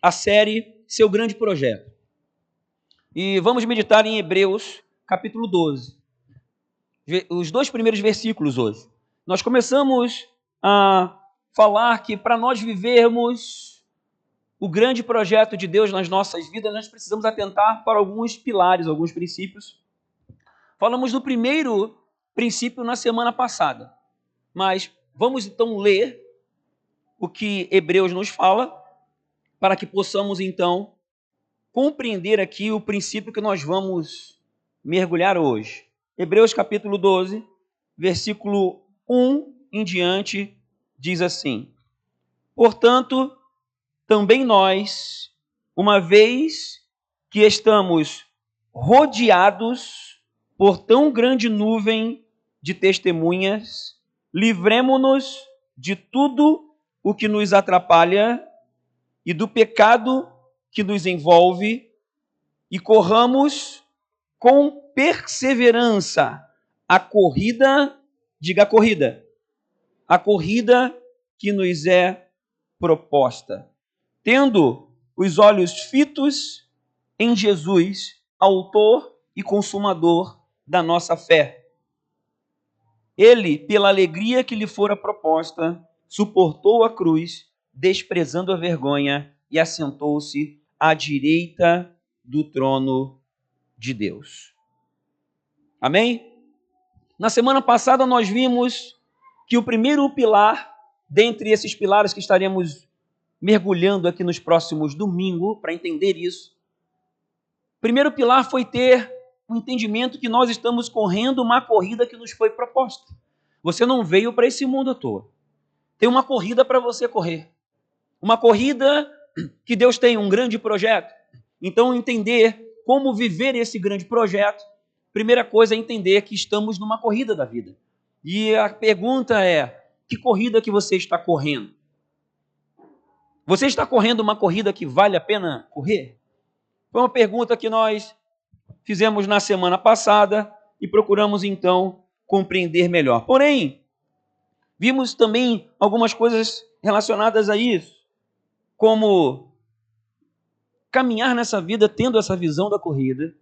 a série Seu Grande Projeto. E vamos meditar em Hebreus, capítulo 12. Os 2 primeiros versículos hoje. Nós começamos a falar que para nós vivermos o grande projeto de Deus nas nossas vidas, nós precisamos atentar para alguns pilares, alguns princípios. Falamos do primeiro princípio na semana passada, mas vamos então ler o que Hebreus nos fala, para que possamos então compreender aqui o princípio que nós vamos mergulhar hoje. Hebreus capítulo 12, versículo 1 em diante, diz assim: Portanto, também nós, uma vez que estamos rodeados por tão grande nuvem de testemunhas, livremo-nos de tudo o que nos atrapalha e do pecado que nos envolve e corramos com perseverança a corrida, diga a corrida que nos é proposta, tendo os olhos fitos em Jesus, autor e consumador da nossa fé. Ele, pela alegria que lhe fora proposta, suportou a cruz, desprezando a vergonha, e assentou-se à direita do trono de Deus. Amém? Na semana passada nós vimos que o primeiro pilar, dentre esses pilares que estaremos mergulhando aqui nos próximos domingos, para entender isso, o primeiro pilar foi ter o entendimento que nós estamos correndo uma corrida que nos foi proposta. Você não veio para esse mundo à toa. Tem uma corrida para você correr. Uma corrida que Deus tem, um grande projeto. Então, entender como viver esse grande projeto, primeira coisa é entender que estamos numa corrida da vida. E a pergunta é, que corrida que você está correndo? Você está correndo uma corrida que vale a pena correr? Foi uma pergunta que nós fizemos na semana passada e procuramos então compreender melhor. Porém, vimos também algumas coisas relacionadas a isso, como caminhar nessa vida tendo essa visão da corrida,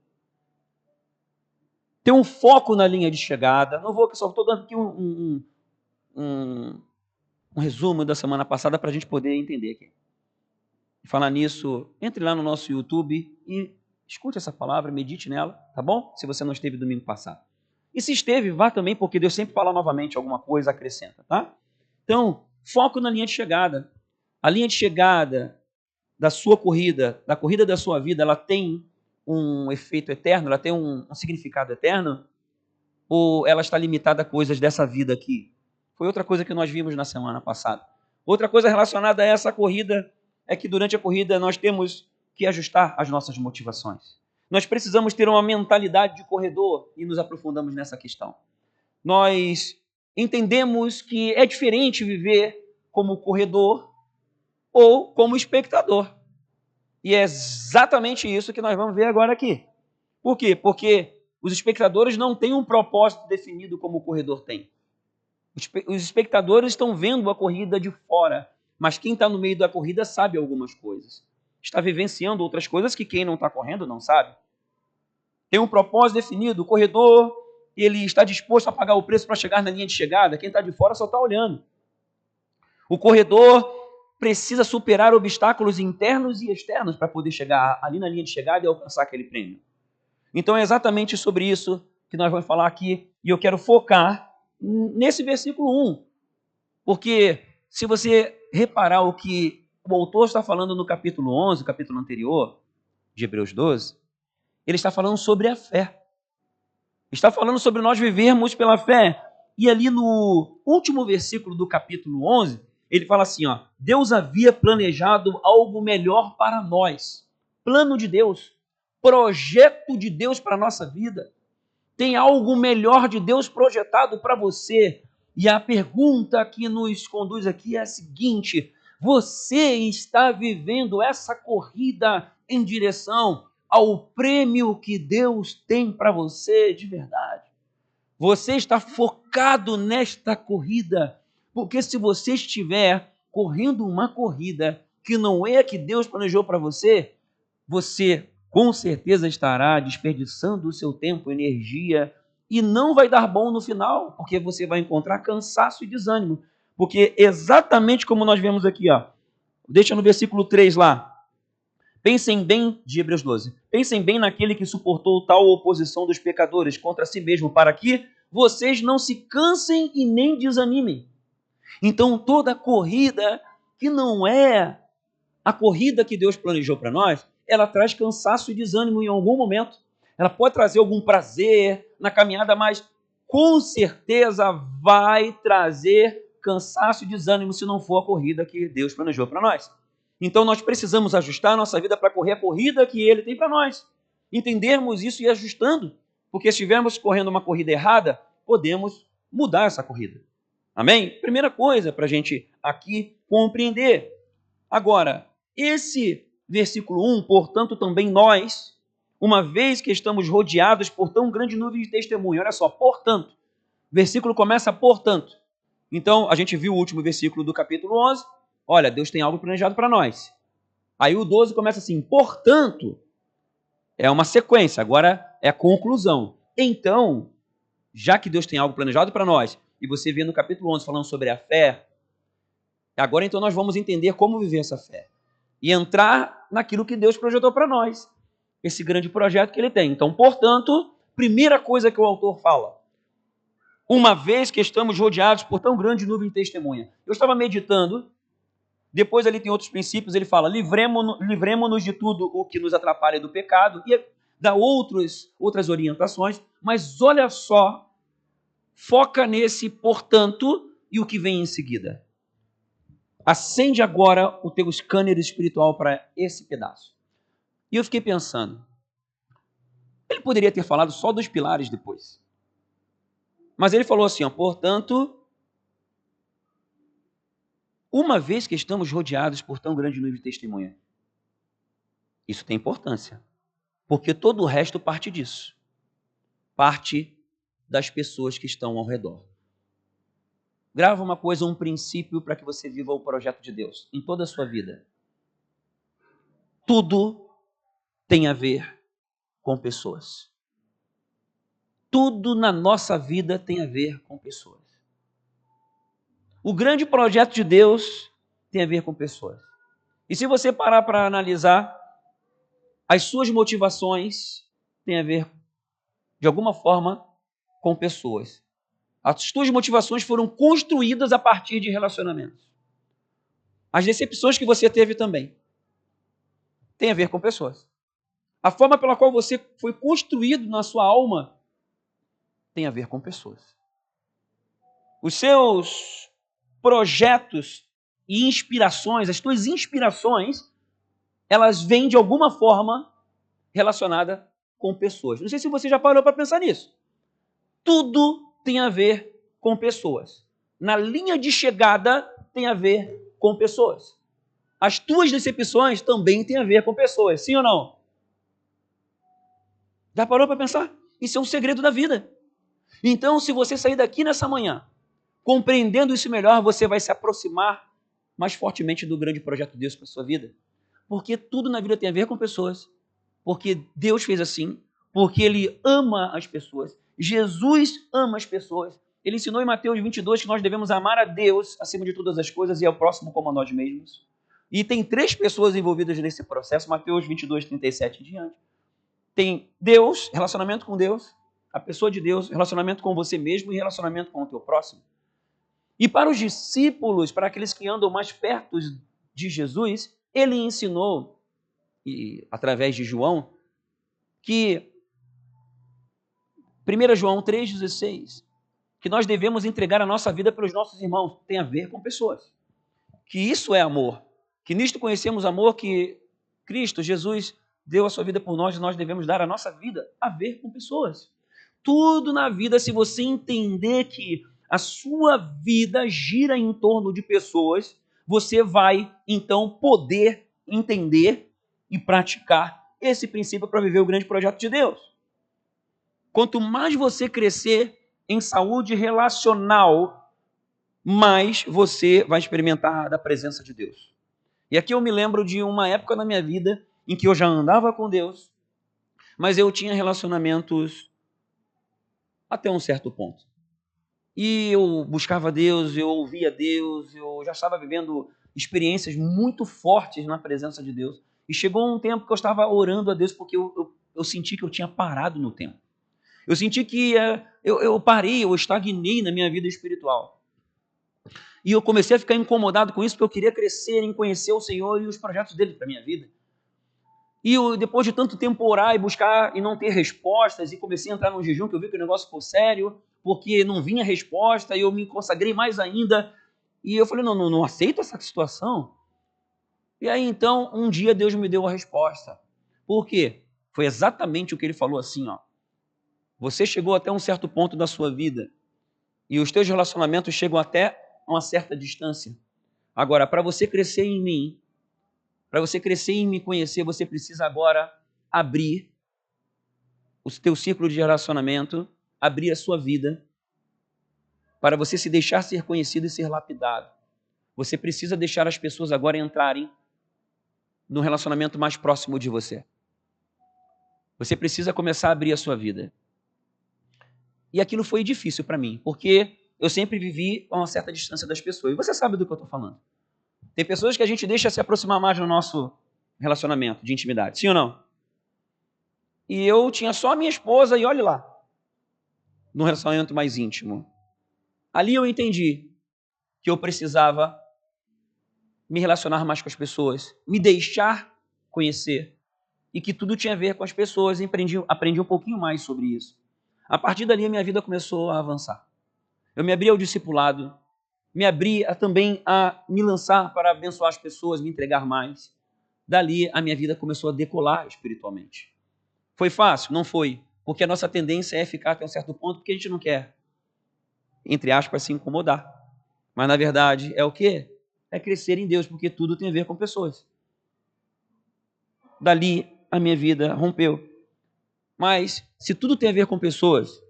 ter um foco na linha de chegada. Não vou, só estou dando aqui um resumo da semana passada para a gente poder entender aqui. E falar nisso, entre lá no nosso YouTube e escute essa palavra, medite nela, tá bom? Se você não esteve domingo passado. E se esteve, vá também, porque Deus sempre fala novamente alguma coisa, acrescenta, tá? Então, foco na linha de chegada. A linha de chegada da sua corrida, da corrida da sua vida, ela tem um efeito eterno, ela tem um significado eterno? Ou ela está limitada a coisas dessa vida aqui? Foi outra coisa que nós vimos na semana passada. Outra coisa relacionada a essa corrida é que durante a corrida nós temos que ajustar as nossas motivações. Nós precisamos ter uma mentalidade de corredor e nos aprofundamos nessa questão. Nós entendemos que é diferente viver como corredor ou como espectador. E é exatamente isso que nós vamos ver agora aqui. Por quê? Porque os espectadores não têm um propósito definido como o corredor tem. Os espectadores estão vendo a corrida de fora, mas quem está no meio da corrida sabe algumas coisas. Está vivenciando outras coisas que quem não está correndo não sabe. Tem um propósito definido. O corredor, ele está disposto a pagar o preço para chegar na linha de chegada. Quem está de fora só está olhando. O corredor precisa superar obstáculos internos e externos para poder chegar ali na linha de chegada e alcançar aquele prêmio. Então é exatamente sobre isso que nós vamos falar aqui, e eu quero focar nesse versículo 1, porque se você reparar o que o autor está falando no capítulo 11, o capítulo anterior, de Hebreus 12, ele está falando sobre a fé. Está falando sobre nós vivermos pela fé. E ali no último versículo do capítulo 11, ele fala assim, ó, Deus havia planejado algo melhor para nós. Plano de Deus, projeto de Deus para a nossa vida. Tem algo melhor de Deus projetado para você. E a pergunta que nos conduz aqui é a seguinte: você está vivendo essa corrida em direção ao prêmio que Deus tem para você de verdade? Você está focado nesta corrida? Porque se você estiver correndo uma corrida que não é a que Deus planejou para você, você com certeza estará desperdiçando o seu tempo, energia, e não vai dar bom no final, porque você vai encontrar cansaço e desânimo. Porque exatamente como nós vemos aqui, ó, deixa no versículo 3 lá. Pensem bem, de Hebreus 12, pensem bem naquele que suportou tal oposição dos pecadores contra si mesmo, para que vocês não se cansem e nem desanimem. Então, toda corrida que não é a corrida que Deus planejou para nós, ela traz cansaço e desânimo em algum momento. Ela pode trazer algum prazer na caminhada, mas com certeza vai trazer cansaço e desânimo se não for a corrida que Deus planejou para nós. Então nós precisamos ajustar a nossa vida para correr a corrida que Ele tem para nós. Entendermos isso e ir ajustando, porque se estivermos correndo uma corrida errada, podemos mudar essa corrida. Amém? Primeira coisa para a gente aqui compreender. Agora, esse versículo 1, portanto também nós, uma vez que estamos rodeados por tão grande nuvem de testemunho, olha só, portanto, o versículo começa portanto. Então, a gente viu o último versículo do capítulo 11, olha, Deus tem algo planejado para nós. Aí o 12 começa assim, portanto, é uma sequência, agora é a conclusão. Então, já que Deus tem algo planejado para nós, e você vê no capítulo 11 falando sobre a fé, agora então nós vamos entender como viver essa fé. E entrar naquilo que Deus projetou para nós. Esse grande projeto que Ele tem. Então, portanto, primeira coisa que o autor fala. Uma vez que estamos rodeados por tão grande nuvem de testemunha. Eu estava meditando, depois ali tem outros princípios, ele fala, livremo-nos de tudo o que nos atrapalha do pecado, e dá outras orientações, mas olha só, foca nesse portanto e o que vem em seguida. Acende agora o teu scanner espiritual para esse pedaço. E eu fiquei pensando, ele poderia ter falado só dos pilares depois. Mas ele falou assim, ó, portanto, uma vez que estamos rodeados por tão grande número de testemunha, isso tem importância, porque todo o resto parte disso. Parte das pessoas que estão ao redor. Grava uma coisa, um princípio para que você viva o projeto de Deus em toda a sua vida. Tudo tem a ver com pessoas. Tudo na nossa vida tem a ver com pessoas. O grande projeto de Deus tem a ver com pessoas. E se você parar para analisar, as suas motivações têm a ver, de alguma forma, com pessoas. As suas motivações foram construídas a partir de relacionamentos. As decepções que você teve também têm a ver com pessoas. A forma pela qual você foi construído na sua alma tem a ver com pessoas. Os seus projetos e inspirações, as tuas inspirações, elas vêm de alguma forma relacionada com pessoas. Não sei se você já parou para pensar nisso. Tudo tem a ver com pessoas. Na linha de chegada tem a ver com pessoas. As tuas decepções também têm a ver com pessoas, sim ou não? Já parou para pensar? Isso é um segredo da vida. Então, se você sair daqui nessa manhã, compreendendo isso melhor, você vai se aproximar mais fortemente do grande projeto de Deus para a sua vida. Porque tudo na vida tem a ver com pessoas. Porque Deus fez assim. Porque Ele ama as pessoas. Jesus ama as pessoas. Ele ensinou em Mateus 22 que nós devemos amar a Deus acima de todas as coisas e ao próximo como a nós mesmos. E tem 3 pessoas envolvidas nesse processo, Mateus 22, 37 e diante. Tem Deus, relacionamento com Deus, a pessoa de Deus, relacionamento com você mesmo e relacionamento com o teu próximo. E para os discípulos, para aqueles que andam mais perto de Jesus, ele ensinou, e através de João, que 1 João 3,16, que nós devemos entregar a nossa vida pelos nossos irmãos, tem a ver com pessoas. Que isso é amor. Que nisto conhecemos amor, que Cristo, Jesus, deu a sua vida por nós e nós devemos dar a nossa vida a ver com pessoas. Tudo na vida, se você entender que a sua vida gira em torno de pessoas, você vai, então, poder entender e praticar esse princípio para viver o grande projeto de Deus. Quanto mais você crescer em saúde relacional, mais você vai experimentar da presença de Deus. E aqui eu me lembro de uma época na minha vida em que eu já andava com Deus, mas eu tinha relacionamentos até um certo ponto. E eu buscava Deus, eu ouvia Deus, eu já estava vivendo experiências muito fortes na presença de Deus. E chegou um tempo que eu estava orando a Deus porque eu senti que eu tinha parado no tempo. Eu senti que eu parei, eu estagnei na minha vida espiritual. E eu comecei a ficar incomodado com isso porque eu queria crescer em conhecer o Senhor e os projetos dele para a minha vida. E eu, depois de tanto tempo orar e buscar e não ter respostas, e comecei a entrar num jejum que eu vi que o negócio ficou sério, porque não vinha resposta, e eu me consagrei mais ainda. E eu falei, não aceito essa situação. E aí, então, um dia Deus me deu a resposta. Por quê? Foi exatamente o que ele falou assim, ó. Você chegou até um certo ponto da sua vida, e os teus relacionamentos chegam até uma certa distância. Agora, para você crescer em mim, para você crescer e me conhecer, você precisa agora abrir o teu círculo de relacionamento, abrir a sua vida, para você se deixar ser conhecido e ser lapidado. Você precisa deixar as pessoas agora entrarem no relacionamento mais próximo de você. Você precisa começar a abrir a sua vida. E aquilo foi difícil para mim, porque eu sempre vivi a uma certa distância das pessoas. E você sabe do que eu estou falando. Tem pessoas que a gente deixa se aproximar mais no nosso relacionamento de intimidade, sim ou não? E eu tinha só a minha esposa e olhe lá, num relacionamento mais íntimo. Ali eu entendi que eu precisava me relacionar mais com as pessoas, me deixar conhecer, e que tudo tinha a ver com as pessoas, e aprendi um pouquinho mais sobre isso. A partir dali a minha vida começou a avançar. Eu me abri ao discipulado, me abri também a me lançar para abençoar as pessoas, me entregar mais. Dali a minha vida começou a decolar espiritualmente. Foi fácil? Não foi. Porque a nossa tendência é ficar até um certo ponto porque a gente não quer, entre aspas, se incomodar. Mas na verdade é o quê? É crescer em Deus, porque tudo tem a ver com pessoas. Dali a minha vida rompeu. Mas se tudo tem a ver com pessoas,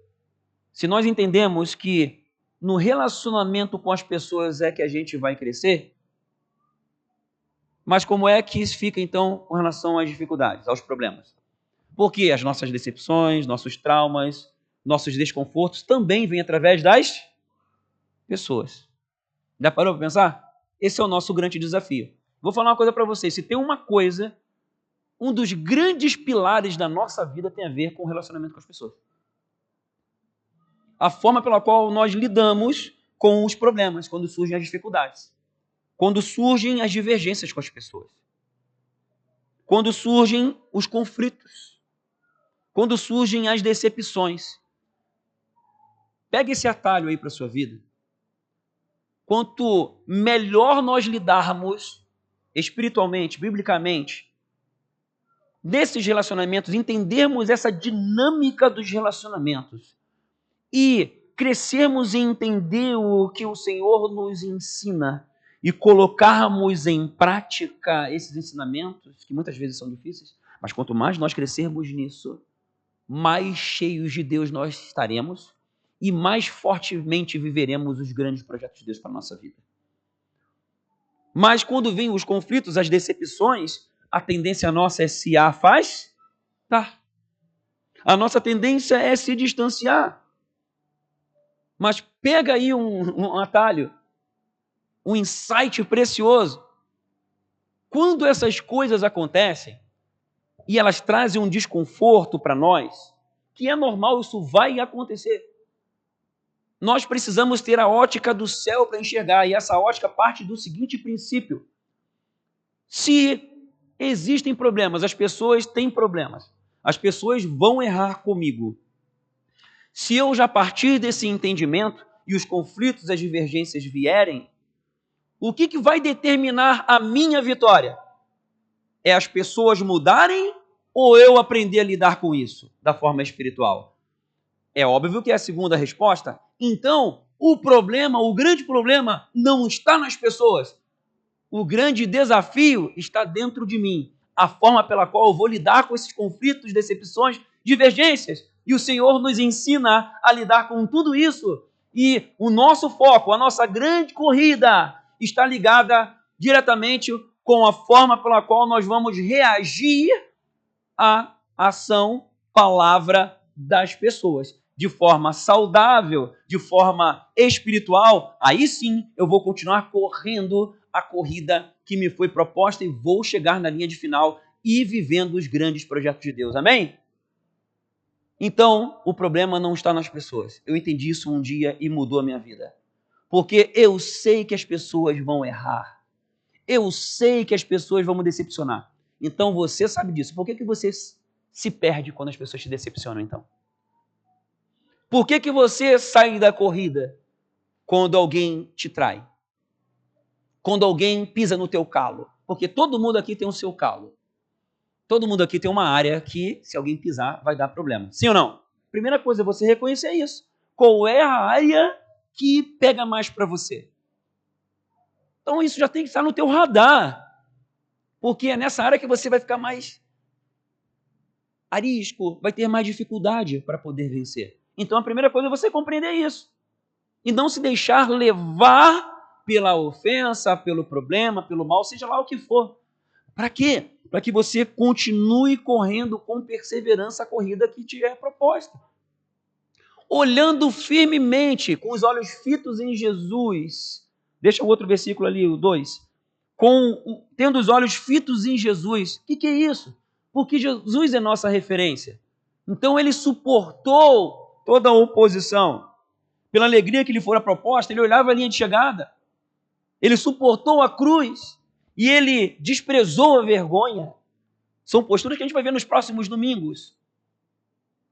se nós entendemos que no relacionamento com as pessoas é que a gente vai crescer, mas como é que isso fica então com relação às dificuldades, aos problemas? Porque as nossas decepções, nossos traumas, nossos desconfortos também vêm através das pessoas. Já parou para pensar? Esse é o nosso grande desafio. Vou falar uma coisa para vocês. Se tem uma coisa, um dos grandes pilares da nossa vida tem a ver com o relacionamento com as pessoas. A forma pela qual nós lidamos com os problemas, quando surgem as dificuldades. Quando surgem as divergências com as pessoas. Quando surgem os conflitos. Quando surgem as decepções. Pega esse atalho aí para a sua vida. Quanto melhor nós lidarmos espiritualmente, biblicamente, desses relacionamentos, entendermos essa dinâmica dos relacionamentos e crescermos em entender o que o Senhor nos ensina e colocarmos em prática esses ensinamentos, que muitas vezes são difíceis, mas quanto mais nós crescermos nisso, mais cheios de Deus nós estaremos e mais fortemente viveremos os grandes projetos de Deus para a nossa vida. Mas quando vêm os conflitos, as decepções, a tendência nossa é se afastar. A nossa tendência é se distanciar. Mas pega aí um atalho, um insight precioso. Quando essas coisas acontecem e elas trazem um desconforto para nós, que é normal, isso vai acontecer. Nós precisamos ter a ótica do céu para enxergar, e essa ótica parte do seguinte princípio. Se existem problemas, as pessoas têm problemas, as pessoas vão errar comigo. Se eu já partir desse entendimento e os conflitos, as divergências vierem, o que vai determinar a minha vitória? É as pessoas mudarem ou eu aprender a lidar com isso da forma espiritual? É óbvio que é a segunda resposta. Então, o grande problema não está nas pessoas. O grande desafio está dentro de mim. A forma pela qual eu vou lidar com esses conflitos, decepções, divergências. E o Senhor nos ensina a lidar com tudo isso. E o nosso foco, a nossa grande corrida, está ligada diretamente com a forma pela qual nós vamos reagir à ação, palavra das pessoas. De forma saudável, de forma espiritual, aí sim eu vou continuar correndo a corrida que me foi proposta e vou chegar na linha de final e vivendo os grandes projetos de Deus. Amém? Então, o problema não está nas pessoas. Eu entendi isso um dia e mudou a minha vida. Porque eu sei que as pessoas vão errar. Eu sei que as pessoas vão me decepcionar. Então, você sabe disso. Por que você se perde quando as pessoas te decepcionam, então? Por que você sai da corrida quando alguém te trai? Quando alguém pisa no teu calo? Porque todo mundo aqui tem o seu calo. Todo mundo aqui tem uma área que, se alguém pisar, vai dar problema. Sim ou não? Primeira coisa é você reconhecer isso. Qual é a área que pega mais para você? Então isso já tem que estar no teu radar. Porque é nessa área que você vai ficar mais arisco, vai ter mais dificuldade para poder vencer. Então a primeira coisa é você compreender isso. E não se deixar levar pela ofensa, pelo problema, pelo mal, seja lá o que for. Para quê? Para que você continue correndo com perseverança a corrida que te é proposta. Olhando firmemente, com os olhos fitos em Jesus. Deixa o outro versículo ali, o 2. Tendo os olhos fitos em Jesus. O que é isso? Porque Jesus é nossa referência. Então ele suportou toda a oposição. Pela alegria que lhe fora proposta, ele olhava a linha de chegada. Ele suportou a cruz. E ele desprezou a vergonha. São posturas que a gente vai ver nos próximos domingos.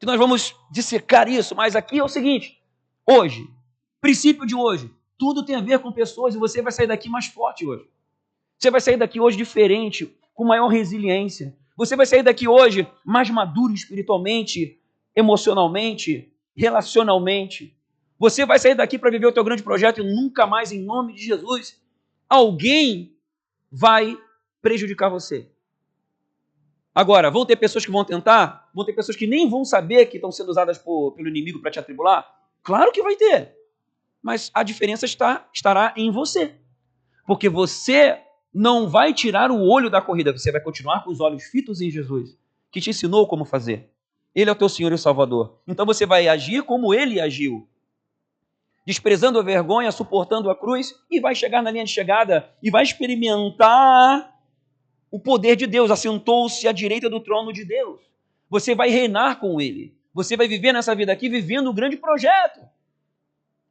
Que nós vamos dissecar isso. Mas aqui é o seguinte. Hoje, princípio de hoje, tudo tem a ver com pessoas e você vai sair daqui mais forte hoje. Você vai sair daqui hoje diferente, com maior resiliência. Você vai sair daqui hoje mais maduro espiritualmente, emocionalmente, relacionalmente. Você vai sair daqui para viver o teu grande projeto e nunca mais, em nome de Jesus, alguém vai prejudicar você. Agora, vão ter pessoas que vão tentar? Vão ter pessoas que nem vão saber que estão sendo usadas pelo inimigo para te atribular? Claro que vai ter. Mas a diferença estará em você. Porque você não vai tirar o olho da corrida, você vai continuar com os olhos fitos em Jesus, que te ensinou como fazer. Ele é o teu Senhor e Salvador. Então você vai agir como ele agiu. Desprezando a vergonha, suportando a cruz, e vai chegar na linha de chegada e vai experimentar o poder de Deus. Assentou-se à direita do trono de Deus. Você vai reinar com ele. Você vai viver nessa vida aqui vivendo um grande projeto.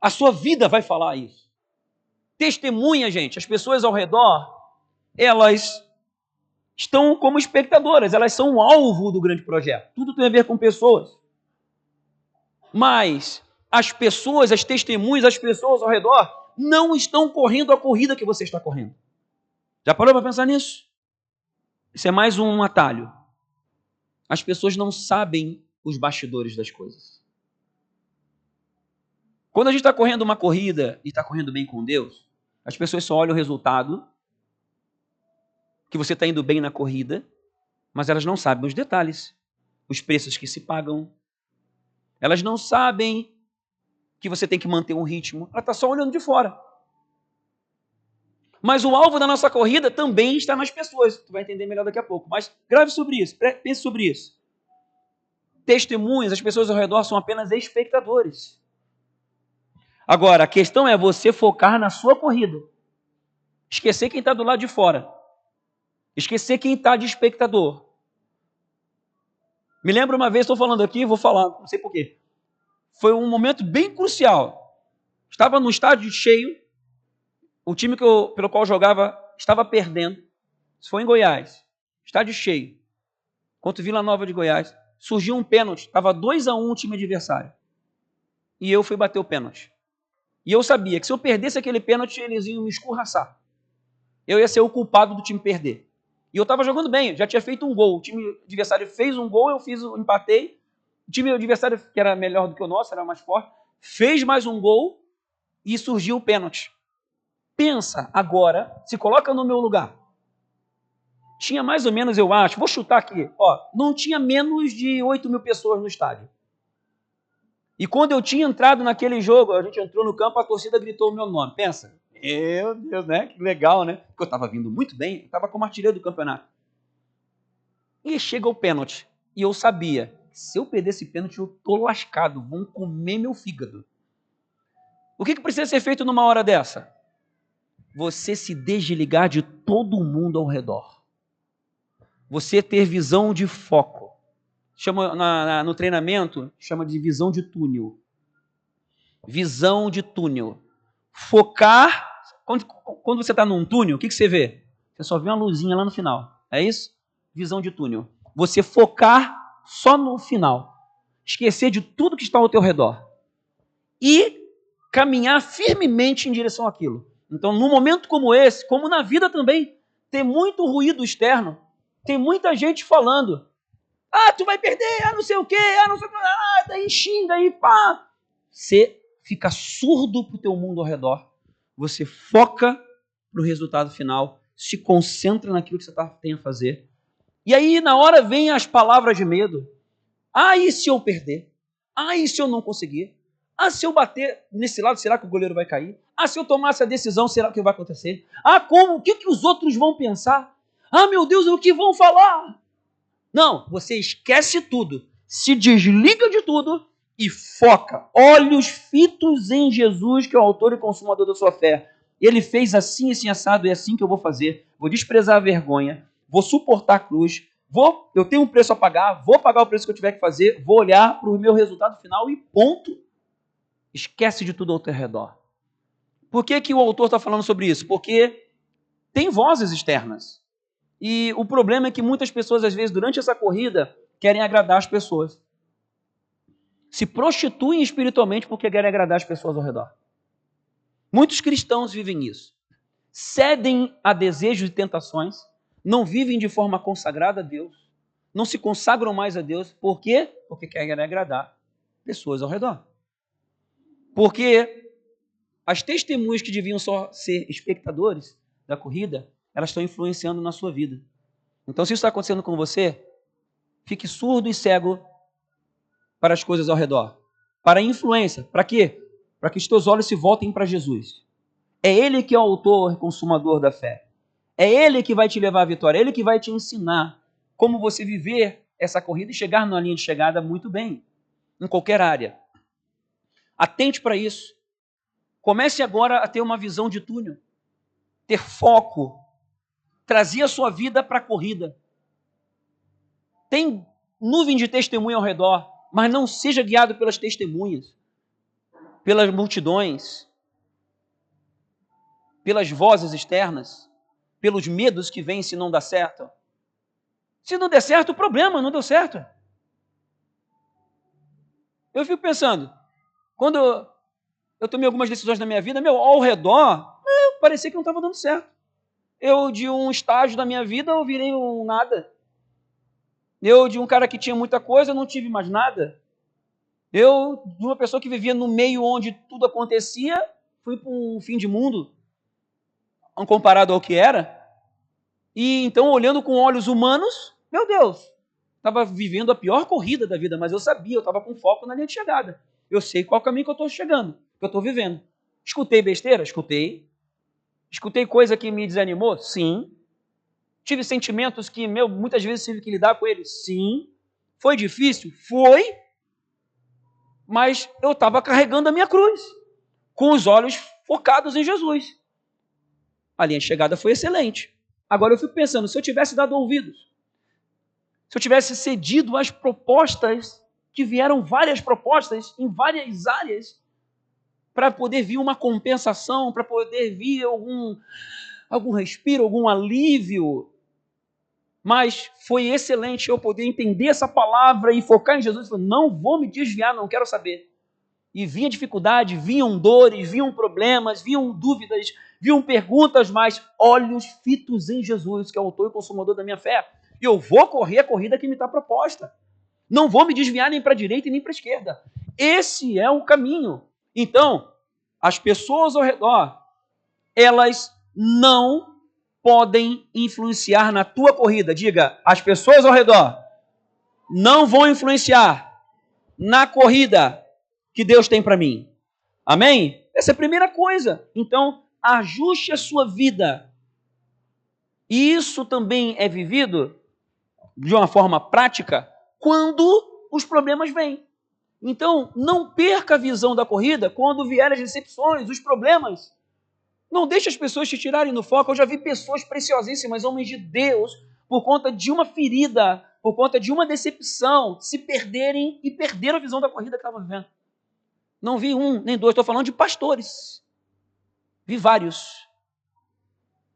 A sua vida vai falar isso. Testemunha, gente. As pessoas ao redor, elas estão como espectadoras. Elas são o alvo do grande projeto. Tudo tem a ver com pessoas. Mas as pessoas, as testemunhas, as pessoas ao redor não estão correndo a corrida que você está correndo. Já parou para pensar nisso? Isso é mais um atalho. As pessoas não sabem os bastidores das coisas. Quando a gente está correndo uma corrida e está correndo bem com Deus, as pessoas só olham o resultado, que você está indo bem na corrida, mas elas não sabem os detalhes, os preços que se pagam. Elas não sabem que você tem que manter um ritmo. Ela está só olhando de fora. Mas o alvo da nossa corrida também está nas pessoas. Tu vai entender melhor daqui a pouco. Mas grave sobre isso, pense sobre isso. Testemunhas, as pessoas ao redor são apenas espectadores. Agora, a questão é você focar na sua corrida. Esquecer quem está do lado de fora. Esquecer quem está de espectador. Me lembro uma vez, estou falando aqui, vou falar, não sei porquê. Foi um momento bem crucial. Estava no estádio cheio, o time pelo qual eu jogava estava perdendo. Isso foi em Goiás. Estádio cheio. Contra o Vila Nova de Goiás. Surgiu um pênalti. Estava 2-1 o time adversário. E eu fui bater o pênalti. E eu sabia que se eu perdesse aquele pênalti, eles iam me escorraçar. Eu ia ser o culpado do time perder. E eu estava jogando bem, já tinha feito um gol. O time adversário fez um gol, eu empatei. O time adversário, que era melhor do que o nosso, era mais forte, fez mais um gol e surgiu o pênalti. Pensa agora, se coloca no meu lugar. Tinha mais ou menos, eu acho, vou chutar aqui, não tinha menos de 8.000 pessoas no estádio. E quando eu tinha entrado naquele jogo, a gente entrou no campo, a torcida gritou o meu nome. Pensa, Meu Deus, né? Que legal, né? Porque eu estava vindo muito bem, eu estava como artilheiro do campeonato. E chega o pênalti. E eu sabia, se eu perder esse pênalti, eu tô lascado, vão comer meu fígado. O que precisa ser feito numa hora dessa? Você se desligar de todo mundo ao redor. Você ter visão de foco. Chama no treinamento, chama de visão de túnel. Visão de túnel. Focar. Quando você está num túnel, o que você vê? Você só vê uma luzinha lá no final. É isso? Visão de túnel. Você focar só no final. Esquecer de tudo que está ao teu redor. E caminhar firmemente em direção àquilo. Então, num momento como esse, como na vida também, tem muito ruído externo. Tem muita gente falando. Ah, tu vai perder, não sei o quê, não sei o quê, daí xinga, aí pá. Você fica surdo pro teu mundo ao redor. Você foca no resultado final, se concentra naquilo que você tem a fazer. E aí, na hora, vem as palavras de medo. Ah, e se eu perder? Ah, e se eu não conseguir? Ah, se eu bater nesse lado, será que o goleiro vai cair? Ah, se eu tomar essa decisão, será que vai acontecer? Ah, como? O que os outros vão pensar? Ah, meu Deus, o que vão falar? Não, você esquece tudo, se desliga de tudo e foca. Olhos fitos em Jesus, que é o autor e consumador da sua fé. Ele fez assim, assim, assado, é assim que eu vou fazer. Vou desprezar a vergonha, vou suportar a cruz, eu tenho um preço a pagar, vou pagar o preço que eu tiver que fazer, vou olhar para o meu resultado final e ponto. Esquece de tudo ao teu redor. Por que o autor está falando sobre isso? Porque tem vozes externas. E o problema é que muitas pessoas, às vezes, durante essa corrida, querem agradar as pessoas. Se prostituem espiritualmente porque querem agradar as pessoas ao redor. Muitos cristãos vivem isso. Cedem a desejos e tentações, não vivem de forma consagrada a Deus, não se consagram mais a Deus. Por quê? Porque querem agradar pessoas ao redor. Porque as testemunhas que deviam só ser espectadores da corrida, elas estão influenciando na sua vida. Então, se isso está acontecendo com você, fique surdo e cego para as coisas ao redor. Para a influência. Para quê? Para que os teus olhos se voltem para Jesus. É Ele que é o autor e consumador da fé. É Ele que vai te levar à vitória. É Ele que vai te ensinar como você viver essa corrida e chegar na linha de chegada muito bem. Em qualquer área. Atente para isso. Comece agora a ter uma visão de túnel. Ter foco. Trazer a sua vida para a corrida. Tem nuvem de testemunha ao redor, mas não seja guiado pelas testemunhas, pelas multidões, pelas vozes externas, pelos medos que vêm se não dá certo. Se não der certo, o problema não deu certo. Eu fico pensando, quando eu tomei algumas decisões na minha vida, ao redor, parecia que não estava dando certo. Eu, de um estágio da minha vida, eu virei um nada. Eu, de um cara que tinha muita coisa, não tive mais nada. Eu, de uma pessoa que vivia no meio onde tudo acontecia, fui para um fim de mundo, comparado ao que era. E então, olhando com olhos humanos, meu Deus, estava vivendo a pior corrida da vida, mas eu sabia, eu estava com foco na linha de chegada. Eu sei qual caminho que eu estou chegando, que eu estou vivendo. Escutei besteira? Escutei. Escutei coisa que me desanimou? Sim. Tive sentimentos que, muitas vezes tive que lidar com eles? Sim. Foi difícil? Foi. Mas eu estava carregando a minha cruz, com os olhos focados em Jesus. A linha de chegada foi excelente. Agora eu fico pensando, se eu tivesse dado ouvidos, se eu tivesse cedido às propostas, que vieram várias propostas em várias áreas, para poder vir uma compensação, para poder vir algum respiro, algum alívio. Mas foi excelente eu poder entender essa palavra e focar em Jesus. Não vou me desviar, não quero saber. E vinha dificuldade, vinham dores, vinham problemas, vinham dúvidas, vinham perguntas, mas olhos fitos em Jesus, que é o autor e consumador da minha fé. E eu vou correr a corrida que me está proposta. Não vou me desviar nem para a direita e nem para a esquerda. Esse é o caminho. Então, as pessoas ao redor, elas não podem influenciar na tua corrida. Diga, as pessoas ao redor não vão influenciar na corrida que Deus tem para mim. Amém? Essa é a primeira coisa. Então, ajuste a sua vida. E isso também é vivido de uma forma prática quando os problemas vêm. Então, não perca a visão da corrida quando vierem as decepções, os problemas. Não deixe as pessoas te tirarem do foco. Eu já vi pessoas preciosíssimas, homens de Deus, por conta de uma ferida, por conta de uma decepção, se perderem e perderam a visão da corrida que estavam vivendo. Não vi um, nem dois, estou falando de pastores. Vi vários.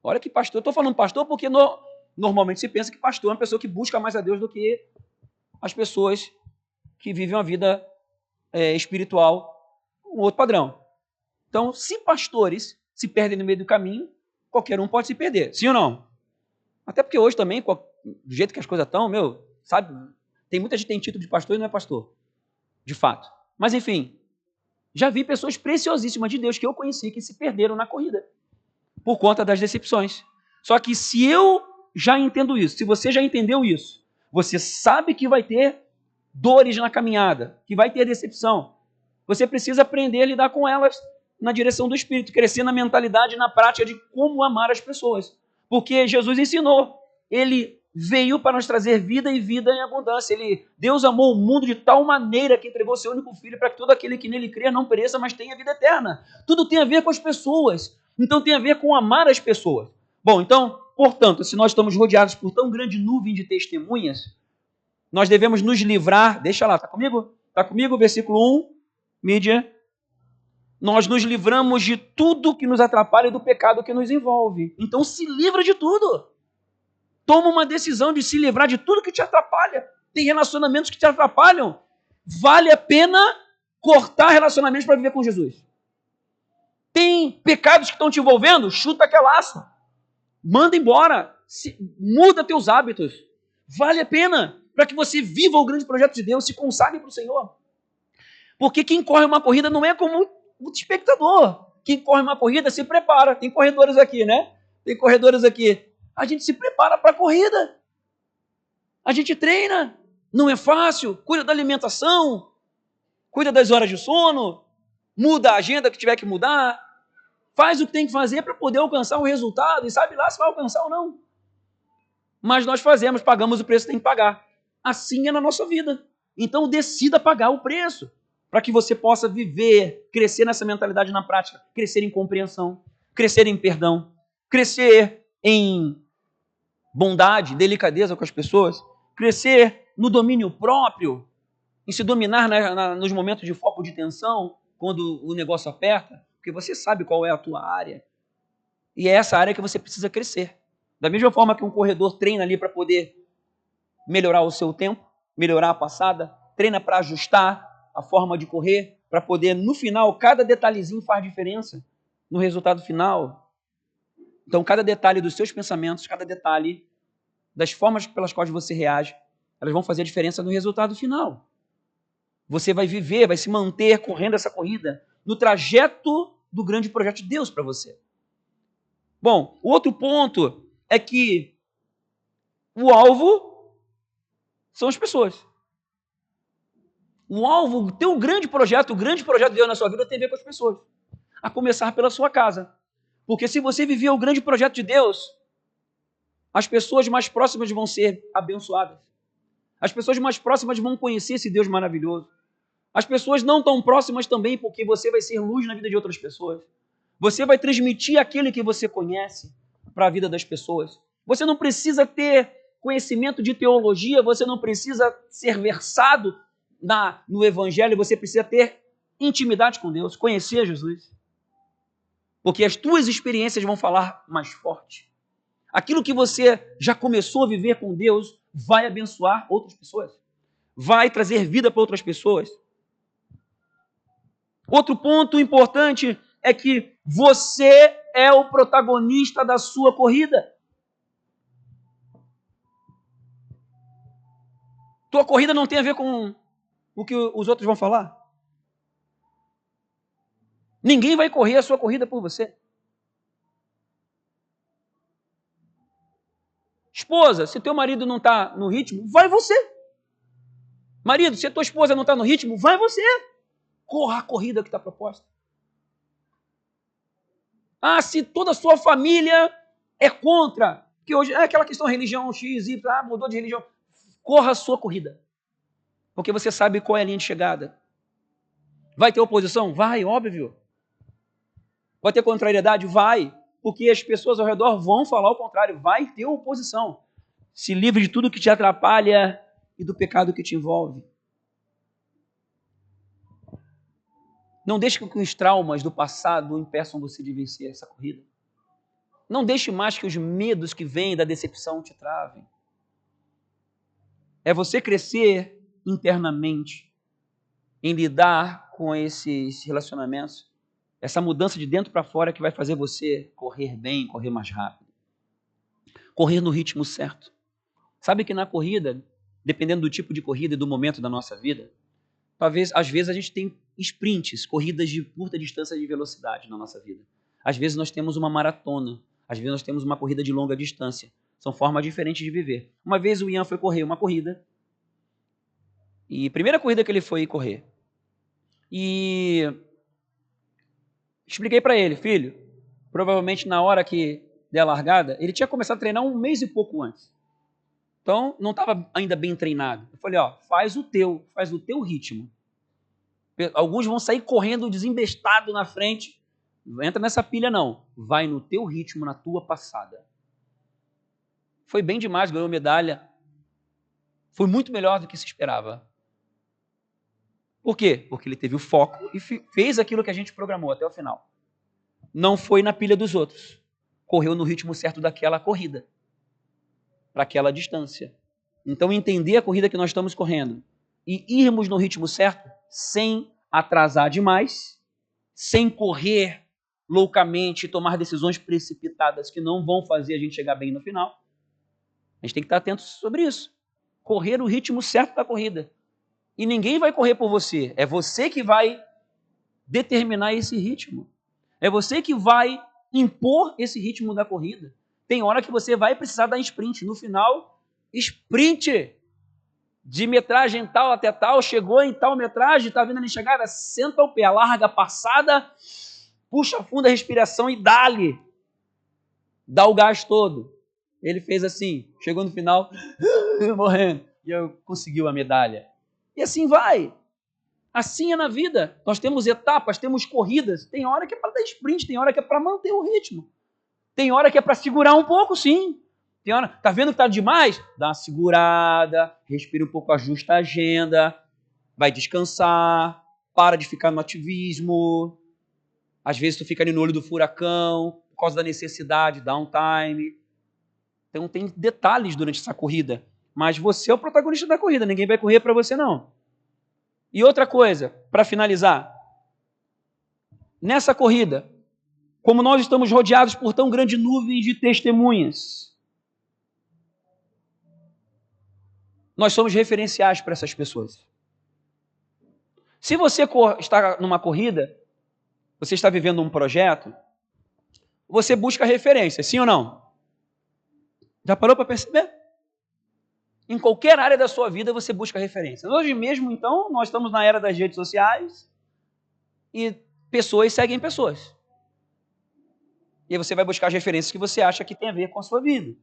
Olha que pastor, estou falando pastor porque normalmente se pensa que pastor é uma pessoa que busca mais a Deus do que as pessoas que vivem uma vida espiritual, um outro padrão. Então, se pastores se perdem no meio do caminho, qualquer um pode se perder, sim ou não? Até porque hoje também, do jeito que as coisas estão, sabe, tem muita gente que tem título de pastor e não é pastor, de fato. Mas enfim, já vi pessoas preciosíssimas de Deus que eu conheci que se perderam na corrida por conta das decepções. Só que se eu já entendo isso, se você já entendeu isso, você sabe que vai ter dores na caminhada, que vai ter decepção, você precisa aprender a lidar com elas na direção do Espírito, crescer na mentalidade, na prática de como amar as pessoas. Porque Jesus ensinou, ele veio para nos trazer vida e vida em abundância. Deus amou o mundo de tal maneira que entregou seu único filho para que todo aquele que nele crê não pereça, mas tenha vida eterna. Tudo tem a ver com as pessoas. Então tem a ver com amar as pessoas. Bom, então, portanto, se nós estamos rodeados por tão grande nuvem de testemunhas, nós devemos nos livrar, deixa lá, está comigo? Está comigo? Versículo 1, mídia. Nós nos livramos de tudo que nos atrapalha e do pecado que nos envolve. Então se livra de tudo. Toma uma decisão de se livrar de tudo que te atrapalha. Tem relacionamentos que te atrapalham. Vale a pena cortar relacionamentos para viver com Jesus. Tem pecados que estão te envolvendo, chuta aquele laço. Manda embora. Muda teus hábitos. Vale a pena para que você viva o grande projeto de Deus, se consagre para o Senhor. Porque quem corre uma corrida não é como o espectador. Quem corre uma corrida se prepara. Tem corredores aqui, né? Tem corredores aqui. A gente se prepara para a corrida. A gente treina. Não é fácil. Cuida da alimentação. Cuida das horas de sono. Muda a agenda que tiver que mudar. Faz o que tem que fazer para poder alcançar o resultado. E sabe lá se vai alcançar ou não. Mas nós fazemos, pagamos o preço que tem que pagar. Assim é na nossa vida. Então decida pagar o preço, para que você possa viver, crescer nessa mentalidade na prática, crescer em compreensão, crescer em perdão, crescer em bondade, delicadeza com as pessoas, crescer no domínio próprio, em se dominar nos momentos de foco de tensão, quando o negócio aperta, porque você sabe qual é a tua área, e é essa área que você precisa crescer. Da mesma forma que um corredor treina ali para poder melhorar o seu tempo, melhorar a passada, treina para ajustar a forma de correr, para poder, no final, cada detalhezinho faz diferença no resultado final. Então, cada detalhe dos seus pensamentos, cada detalhe das formas pelas quais você reage, elas vão fazer a diferença no resultado final. Você vai viver, vai se manter correndo essa corrida no trajeto do grande projeto de Deus para você. Bom, o outro ponto é que o alvo são as pessoas. O alvo, o teu grande projeto, o grande projeto de Deus na sua vida tem a ver com as pessoas. A começar pela sua casa. Porque se você viver o grande projeto de Deus, as pessoas mais próximas vão ser abençoadas. As pessoas mais próximas vão conhecer esse Deus maravilhoso. As pessoas não tão próximas também, porque você vai ser luz na vida de outras pessoas. Você vai transmitir aquele que você conhece para a vida das pessoas. Você não precisa ter conhecimento de teologia, você não precisa ser versado no Evangelho, você precisa ter intimidade com Deus, conhecer Jesus. Porque as tuas experiências vão falar mais forte. Aquilo que você já começou a viver com Deus vai abençoar outras pessoas. Vai trazer vida para outras pessoas. Outro ponto importante é que você é o protagonista da sua corrida. Tua corrida não tem a ver com o que os outros vão falar. Ninguém vai correr a sua corrida por você. Esposa, se teu marido não está no ritmo, vai você. Marido, se a tua esposa não está no ritmo, vai você. Corra a corrida que está proposta. Ah, se toda a sua família é contra, que hoje é aquela questão religião X, Y, mudou de religião. Corra a sua corrida, porque você sabe qual é a linha de chegada. Vai ter oposição? Vai, óbvio. Vai ter contrariedade? Vai, porque as pessoas ao redor vão falar o contrário. Vai ter oposição. Se livre de tudo que te atrapalha e do pecado que te envolve. Não deixe que os traumas do passado impeçam você de vencer essa corrida. Não deixe mais que os medos que vêm da decepção te travem. É você crescer internamente em lidar com esses relacionamentos, essa mudança de dentro para fora que vai fazer você correr bem, correr mais rápido. Correr no ritmo certo. Sabe que na corrida, dependendo do tipo de corrida e do momento da nossa vida, talvez, às vezes a gente tem sprints, corridas de curta distância de velocidade na nossa vida. Às vezes nós temos uma maratona, às vezes nós temos uma corrida de longa distância. São formas diferentes de viver. Uma vez o Ian foi correr uma corrida, e a primeira corrida que ele foi correr, e expliquei para ele, filho, provavelmente na hora que der a largada, ele tinha começado a treinar 1 mês e pouco antes. Então, não estava ainda bem treinado. Eu falei, faz o teu ritmo. Alguns vão sair correndo desembestado na frente. Não entra nessa pilha, não. Vai no teu ritmo, na tua passada. Foi bem demais, ganhou medalha. Foi muito melhor do que se esperava. Por quê? Porque ele teve o foco e fez aquilo que a gente programou até o final. Não foi na pilha dos outros. Correu no ritmo certo daquela corrida. Para aquela distância. Então, entender a corrida que nós estamos correndo e irmos no ritmo certo, sem atrasar demais, sem correr loucamente e tomar decisões precipitadas que não vão fazer a gente chegar bem no final. A gente tem que estar atento sobre isso. Correr o ritmo certo da corrida. E ninguém vai correr por você. É você que vai determinar esse ritmo. É você que vai impor esse ritmo da corrida. Tem hora que você vai precisar dar sprint. No final, sprint de metragem tal até tal, chegou em tal metragem, está vindo ali chegada, senta o pé, larga a passada, puxa fundo a respiração e dá-lhe. Dá o gás todo. Ele fez assim, chegou no final, morrendo, e eu conseguiu a medalha. E assim vai. Assim é na vida. Nós temos etapas, temos corridas. Tem hora que é para dar sprint, tem hora que é para manter o ritmo. Tem hora que é para segurar um pouco, sim. Tem hora, tá vendo que tá demais? Dá uma segurada, respira um pouco, ajusta a agenda, vai descansar, para de ficar no ativismo. Às vezes tu fica ali no olho do furacão, por causa da necessidade, downtime. Então tem detalhes durante essa corrida. Mas você é o protagonista da corrida, ninguém vai correr para você não. E outra coisa, para finalizar. Nessa corrida, como nós estamos rodeados por tão grande nuvem de testemunhas, nós somos referenciais para essas pessoas. Se você está numa corrida, você está vivendo um projeto, você busca referência, sim ou não? Já parou para perceber? Em qualquer área da sua vida você busca referência. Hoje mesmo, então, nós estamos na era das redes sociais e pessoas seguem pessoas. E aí você vai buscar as referências que você acha que tem a ver com a sua vida.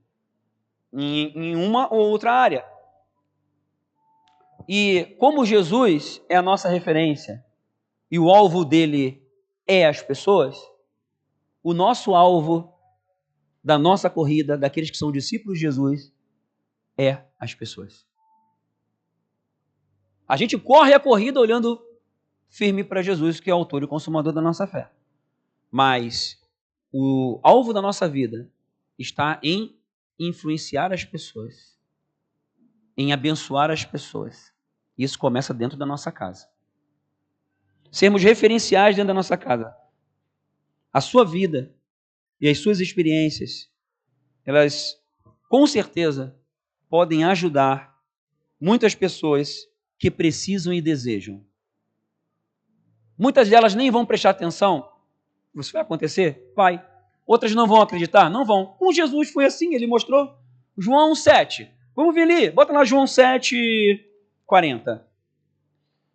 Em uma ou outra área. E como Jesus é a nossa referência e o alvo dele é as pessoas, o nosso alvo da nossa corrida, daqueles que são discípulos de Jesus, é as pessoas. A gente corre a corrida olhando firme para Jesus, que é o autor e consumador da nossa fé. Mas o alvo da nossa vida está em influenciar as pessoas, em abençoar as pessoas. Isso começa dentro da nossa casa. Sermos referenciais dentro da nossa casa. A sua vida e as suas experiências, elas com certeza podem ajudar muitas pessoas que precisam e desejam. Muitas delas nem vão prestar atenção. Isso vai acontecer? Vai. Outras não vão acreditar? Não vão. Com Jesus foi assim, ele mostrou. João 7. Vamos ver ali. Bota lá João 7:40.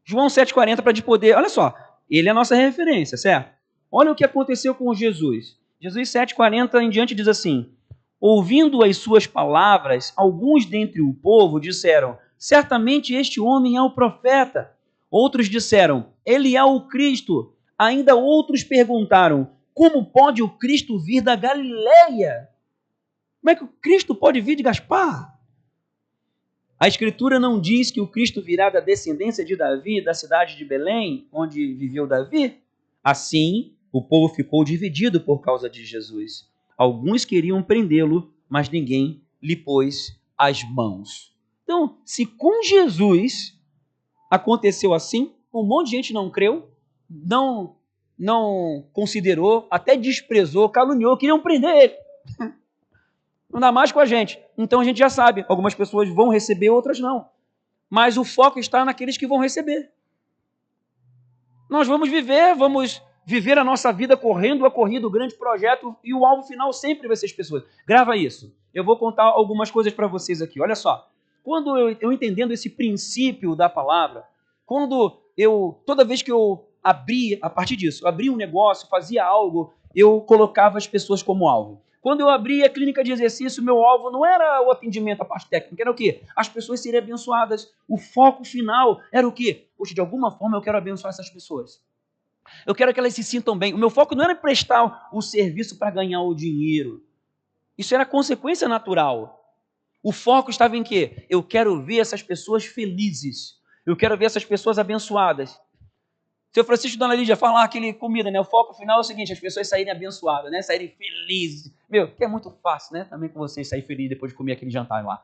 João 7:40 para de poder. Olha só, ele é a nossa referência, certo? Olha o que aconteceu com Jesus. Jesus 7,40 em diante diz assim: ouvindo as suas palavras, alguns dentre o povo disseram: certamente este homem é o profeta. Outros disseram: ele é o Cristo. Ainda outros perguntaram: como pode o Cristo vir da Galileia? Como é que o Cristo pode vir de Gaspar? A Escritura não diz que o Cristo virá da descendência de Davi, da cidade de Belém, onde viveu Davi? Assim, o povo ficou dividido por causa de Jesus. Alguns queriam prendê-lo, mas ninguém lhe pôs as mãos. Então, se com Jesus aconteceu assim, um monte de gente não creu, não considerou, até desprezou, caluniou, queriam prender ele. Não dá mais com a gente. Então a gente já sabe, algumas pessoas vão receber, outras não. Mas o foco está naqueles que vão receber. Nós vamos viver a nossa vida correndo a corrida, o grande projeto, e o alvo final sempre vai ser as pessoas. Grava isso. Eu vou contar algumas coisas para vocês aqui. Olha só. Quando eu entendendo esse princípio da palavra, toda vez que eu abria, a partir disso, eu abria um negócio, fazia algo, eu colocava as pessoas como alvo. Quando eu abri a clínica de exercício, meu alvo não era o atendimento, a parte técnica, era o quê? As pessoas seriam abençoadas. O foco final era o quê? Poxa, de alguma forma eu quero abençoar essas pessoas. Eu quero que elas se sintam bem. O meu foco não era prestar o serviço para ganhar o dinheiro. Isso era consequência natural. O foco estava em quê? Eu quero ver essas pessoas felizes. Eu quero ver essas pessoas abençoadas. Seu Francisco e Dona Lídia falar aquele comida, né? O foco final é o seguinte, as pessoas saírem abençoadas, né? Saírem felizes. Meu, que é muito fácil, né? Também com vocês sair feliz depois de comer aquele jantar lá.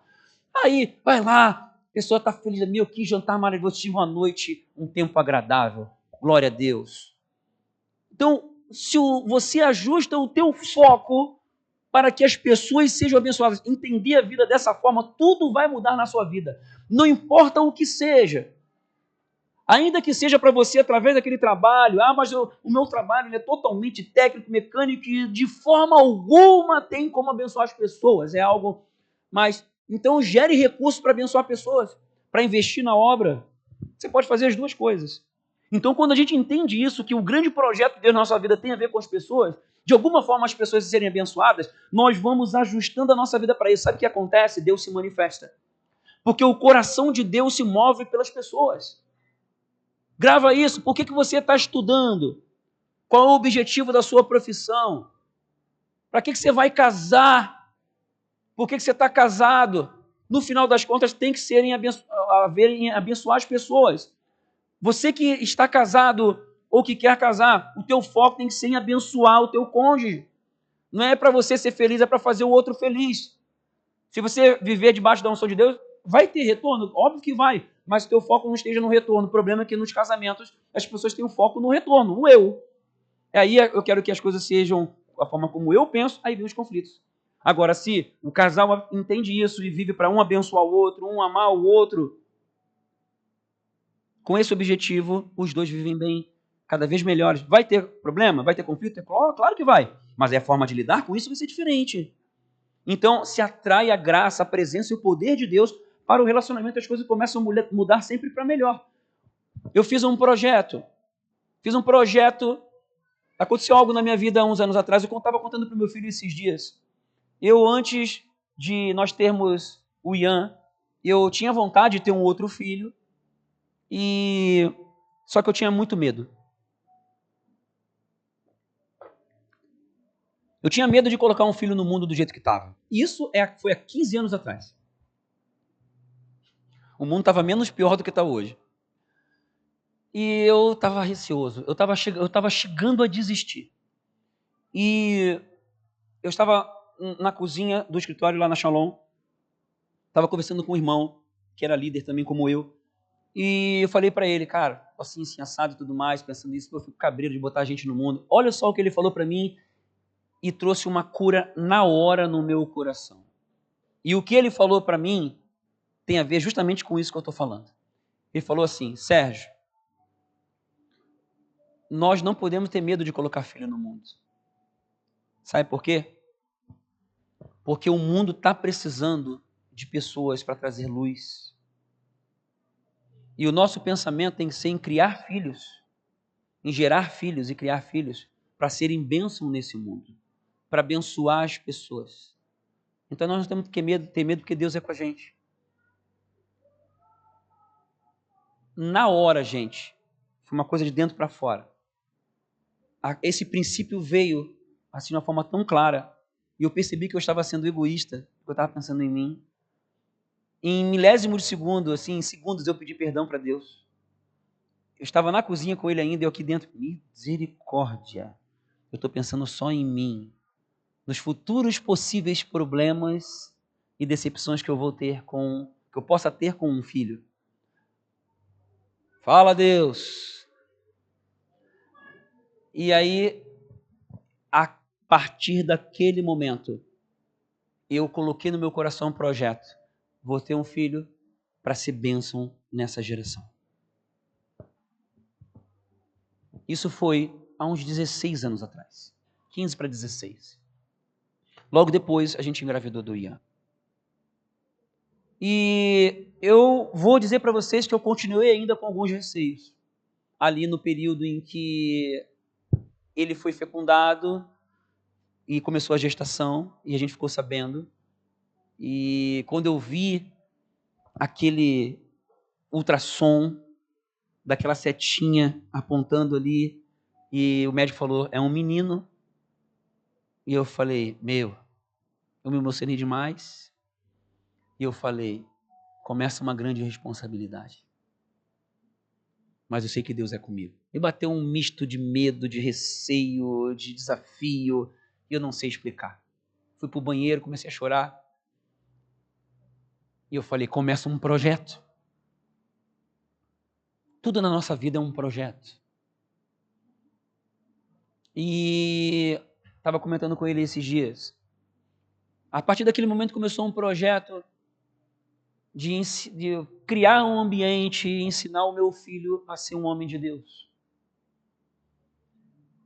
Aí, vai lá, a pessoa está feliz. Meu, que jantar maravilhoso. Tive uma noite, um tempo agradável. Glória a Deus. Então, se você ajusta o teu foco para que as pessoas sejam abençoadas, entender a vida dessa forma, tudo vai mudar na sua vida. Não importa o que seja. Ainda que seja para você através daquele trabalho, mas o meu trabalho é totalmente técnico, mecânico e de forma alguma tem como abençoar as pessoas. É algo mais. Então, gere recursos para abençoar pessoas, para investir na obra. Você pode fazer as duas coisas. Então, quando a gente entende isso, que o grande projeto de Deus na nossa vida tem a ver com as pessoas, de alguma forma as pessoas serem abençoadas, nós vamos ajustando a nossa vida para isso. Sabe o que acontece? Deus se manifesta. Porque o coração de Deus se move pelas pessoas. Grava isso. Por que você está estudando? Qual é o objetivo da sua profissão? Para que você vai casar? Por que você está casado? No final das contas, tem que ser em abençoar as pessoas. Você que está casado ou que quer casar, o teu foco tem que ser em abençoar o teu cônjuge. Não é para você ser feliz, é para fazer o outro feliz. Se você viver debaixo da unção de Deus, vai ter retorno? Óbvio que vai, mas o teu foco não esteja no retorno. O problema é que nos casamentos as pessoas têm um foco no retorno, no eu. Aí eu quero que as coisas sejam a forma como eu penso, aí vem os conflitos. Agora, se o casal entende isso e vive para um abençoar o outro, um amar o outro, com esse objetivo, os dois vivem bem, cada vez melhores. Vai ter problema? Vai ter conflito? Claro que vai. Mas a forma de lidar com isso vai ser diferente. Então, se atrai a graça, a presença e o poder de Deus para o relacionamento, as coisas começam a mudar sempre para melhor. Eu fiz um projeto. Aconteceu algo na minha vida há uns anos atrás, eu estava contando para o meu filho esses dias. Antes de nós termos o Ian, eu tinha vontade de ter um outro filho, só que eu tinha muito medo. Eu tinha medo de colocar um filho no mundo do jeito que estava. Isso foi há 15 anos atrás. O mundo estava menos pior do que está hoje. E eu estava receoso. Eu estava chegando a desistir. E eu estava na cozinha do escritório lá na Shalom. Estava conversando com um irmão, que era líder também como eu. E eu falei para ele, cara, assim, assado e tudo mais, pensando nisso, eu fico cabreiro de botar a gente no mundo. Olha só o que ele falou para mim e trouxe uma cura na hora no meu coração. E o que ele falou para mim tem a ver justamente com isso que eu estou falando. Ele falou assim, Sérgio, nós não podemos ter medo de colocar filho no mundo. Sabe por quê? Porque o mundo está precisando de pessoas para trazer luz. E o nosso pensamento tem que ser em criar filhos, em gerar filhos e criar filhos para serem bênção nesse mundo. para abençoar as pessoas. Então nós não temos que ter medo porque Deus é com a gente. Na hora, gente, foi uma coisa de dentro para fora. Esse princípio veio assim de uma forma tão clara. E eu percebi que eu estava sendo egoísta, que eu estava pensando em mim. Em milésimo de segundo, assim, em segundos, eu pedi perdão para Deus. Eu estava na cozinha com ele ainda, eu aqui dentro. Misericórdia. Eu estou pensando só em mim. Nos futuros possíveis problemas e decepções que eu vou ter que eu possa ter com um filho. Fala, Deus. E aí, a partir daquele momento, eu coloquei no meu coração um projeto. Vou ter um filho para ser bênção nessa geração. Isso foi há uns 16 anos atrás. 15 para 16. Logo depois, a gente engravidou do Ian. E eu vou dizer para vocês que eu continuei ainda com alguns receios. Ali no período em que ele foi fecundado e começou a gestação, e a gente ficou sabendo. E quando eu vi aquele ultrassom daquela setinha apontando ali, e o médico falou, é um menino. E eu falei, eu me emocionei demais. E eu falei, começa uma grande responsabilidade. Mas eu sei que Deus é comigo. Me bateu um misto de medo, de receio, de desafio, e eu não sei explicar. Fui para o banheiro, comecei a chorar. E eu falei, começa um projeto. Tudo na nossa vida é um projeto. E estava comentando com ele esses dias. A partir daquele momento começou um projeto de criar um ambiente e ensinar o meu filho a ser um homem de Deus.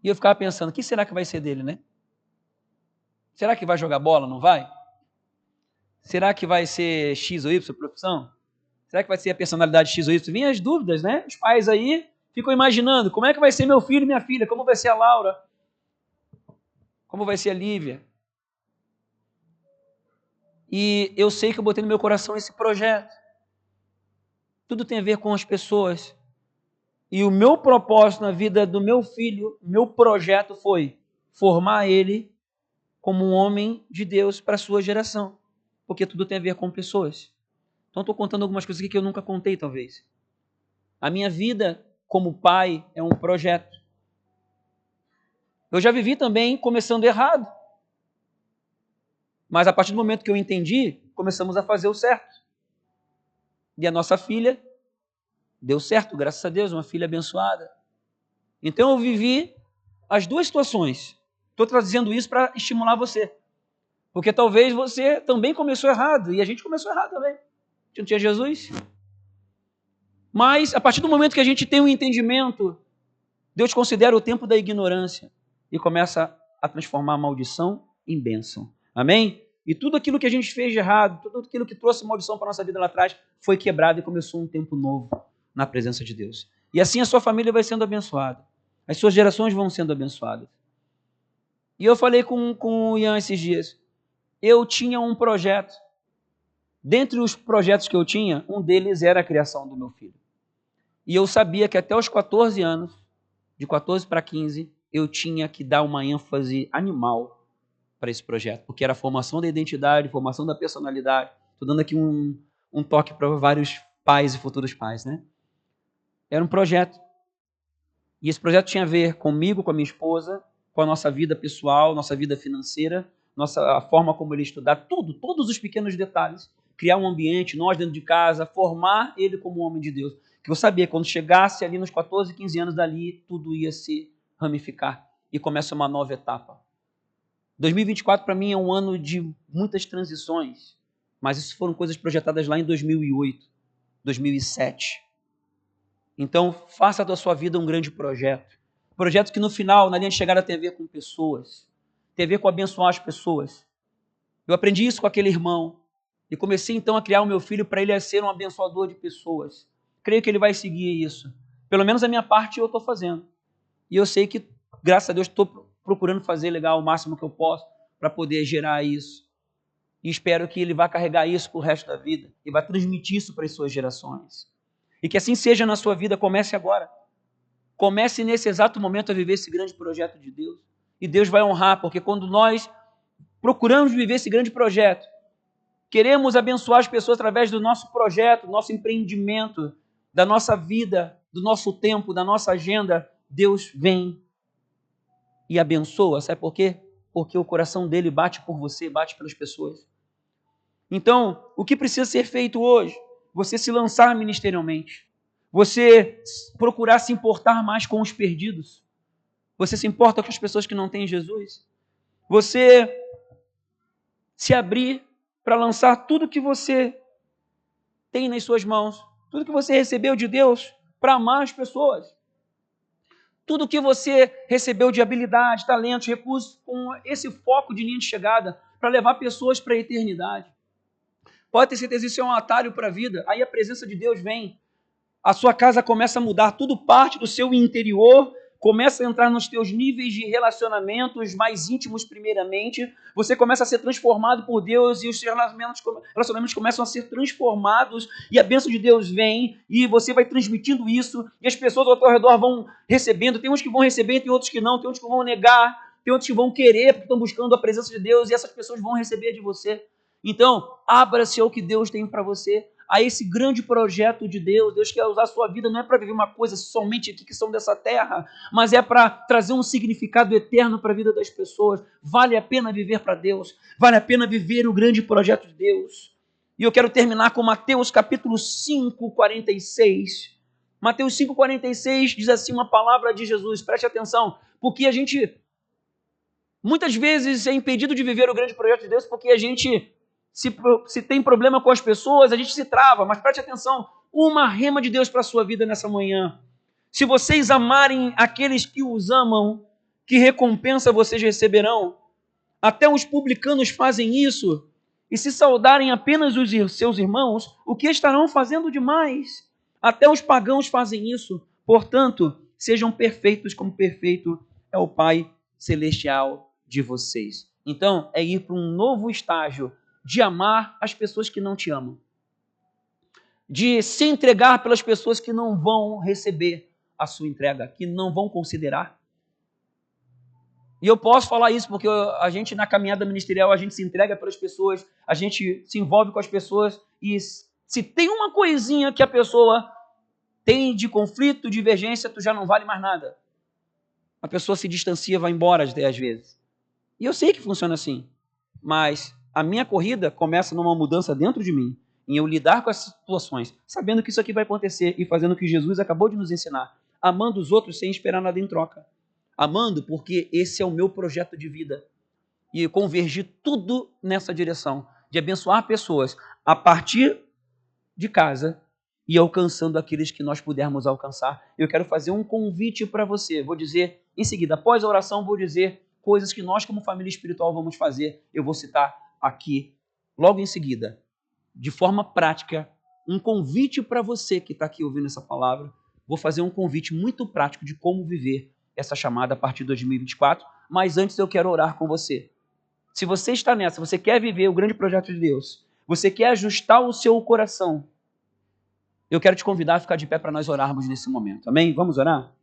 E eu ficava pensando, o que será que vai ser dele, né? Será que vai jogar bola? Não vai? Será que vai ser X ou Y profissão? Será que vai ser a personalidade X ou Y? Vêm as dúvidas, né? Os pais aí ficam imaginando, como é que vai ser meu filho e minha filha? Como vai ser a Laura? Como vai ser a Lívia? E eu sei que eu botei no meu coração esse projeto. Tudo tem a ver com as pessoas. E o meu propósito na vida do meu filho, meu projeto foi formar ele como um homem de Deus para a sua geração. Porque tudo tem a ver com pessoas. Então estou contando algumas coisas aqui que eu nunca contei, talvez. A minha vida como pai é um projeto. Eu já vivi também começando errado. Mas a partir do momento que eu entendi, começamos a fazer o certo. E a nossa filha deu certo, graças a Deus, uma filha abençoada. Então eu vivi as duas situações. Estou trazendo isso para estimular você. Porque talvez você também começou errado, e a gente começou errado também. A gente não tinha Jesus. Mas a partir do momento que a gente tem um entendimento, Deus considera o tempo da ignorância e começa a transformar a maldição em bênção. Amém? E tudo aquilo que a gente fez de errado, tudo aquilo que trouxe maldição para a nossa vida lá atrás, foi quebrado e começou um tempo novo na presença de Deus. E assim a sua família vai sendo abençoada. As suas gerações vão sendo abençoadas. E eu falei com o Ian esses dias. Eu tinha um projeto. Dentre os projetos que eu tinha, um deles era a criação do meu filho. E eu sabia que até os 14 anos, de 14 para 15, eu tinha que dar uma ênfase animal para esse projeto, porque era a formação da identidade, formação da personalidade. Estou dando aqui um toque para vários pais e futuros pais, né? Era um projeto. E esse projeto tinha a ver comigo, com a minha esposa, com a nossa vida pessoal, nossa vida financeira, a forma como ele estudar, tudo, todos os pequenos detalhes. Criar um ambiente, nós dentro de casa, formar ele como um homem de Deus. Que eu sabia que quando chegasse ali nos 14, 15 anos dali, tudo ia se ramificar. E começa uma nova etapa. 2024 para mim é um ano de muitas transições, mas isso foram coisas projetadas lá em 2008, 2007. Então, faça da sua vida um grande projeto. Projeto que no final, na linha de chegada, tem a ver com pessoas. Tem a ver com abençoar as pessoas. Eu aprendi isso com aquele irmão. E comecei então a criar o meu filho para ele ser um abençoador de pessoas. Creio que ele vai seguir isso. Pelo menos a minha parte eu estou fazendo. E eu sei que, graças a Deus, estou procurando fazer legal o máximo que eu posso. para poder gerar isso. E espero que ele vá carregar isso para o resto da vida e vai transmitir isso para as suas gerações. E que assim seja na sua vida, comece agora. Comece nesse exato momento a viver esse grande projeto de Deus. E Deus vai honrar, porque quando nós procuramos viver esse grande projeto, queremos abençoar as pessoas através do nosso projeto, do nosso empreendimento, da nossa vida, do nosso tempo, da nossa agenda, Deus vem e abençoa. Sabe por quê? Porque o coração dele bate por você, bate pelas pessoas. Então, o que precisa ser feito hoje? Você se lançar ministerialmente. Você procurar se importar mais com os perdidos. Você se importa com as pessoas que não têm Jesus. Você se abrir para lançar tudo que você tem nas suas mãos, tudo que você recebeu de Deus para amar as pessoas. Tudo que você recebeu de habilidade, talentos, recursos, com esse foco de linha de chegada para levar pessoas para a eternidade. Pode ter certeza, isso é um atalho para a vida. Aí a presença de Deus vem. A sua casa começa a mudar, tudo parte do seu interior, começa a entrar nos teus níveis de relacionamentos mais íntimos primeiramente, você começa a ser transformado por Deus e os seus relacionamentos começam a ser transformados e a bênção de Deus vem e você vai transmitindo isso e as pessoas ao teu redor vão recebendo, tem uns que vão receber, tem outros que não, tem outros que vão negar, tem outros que vão querer porque estão buscando a presença de Deus e essas pessoas vão receber de você. Então, abra-se ao que Deus tem para você, a esse grande projeto de Deus. Deus quer usar a sua vida, não é para viver uma coisa somente aqui que são dessa terra, mas é para trazer um significado eterno para a vida das pessoas. Vale a pena viver para Deus, vale a pena viver o grande projeto de Deus. E eu quero terminar com Mateus capítulo 5, 46. Mateus 5, 46 diz assim uma palavra de Jesus, preste atenção, porque a gente muitas vezes é impedido de viver o grande projeto de Deus porque a gente se tem problema com as pessoas, a gente se trava, mas preste atenção, uma rema de Deus para a sua vida nessa manhã. Se vocês amarem aqueles que os amam, que recompensa vocês receberão? Até os publicanos fazem isso. E se saudarem apenas os seus irmãos, o que estarão fazendo demais? Até os pagãos fazem isso. Portanto, sejam perfeitos como perfeito é o Pai Celestial de vocês. Então, é ir para um novo estágio de amar as pessoas que não te amam, de se entregar pelas pessoas que não vão receber a sua entrega, que não vão considerar. E eu posso falar isso porque a gente na caminhada ministerial, a gente se entrega pelas pessoas, a gente se envolve com as pessoas e se tem uma coisinha que a pessoa tem de conflito, divergência, tu já não vale mais nada. A pessoa se distancia, vai embora às vezes. E eu sei que funciona assim, mas a minha corrida começa numa mudança dentro de mim, em eu lidar com as situações, sabendo que isso aqui vai acontecer e fazendo o que Jesus acabou de nos ensinar, amando os outros sem esperar nada em troca. Amando porque esse é o meu projeto de vida. E eu convergi tudo nessa direção, de abençoar pessoas a partir de casa e alcançando aqueles que nós pudermos alcançar. Eu quero fazer um convite para você. Vou dizer, em seguida, após a oração, vou dizer coisas que nós como família espiritual vamos fazer. Eu vou citar aqui, logo em seguida, de forma prática, um convite para você que está aqui ouvindo essa palavra. Vou fazer um convite muito prático de como viver essa chamada a partir de 2024, mas antes eu quero orar com você. Se você está nessa, você quer viver o grande projeto de Deus, você quer ajustar o seu coração, eu quero te convidar a ficar de pé para nós orarmos nesse momento. Amém? Vamos orar?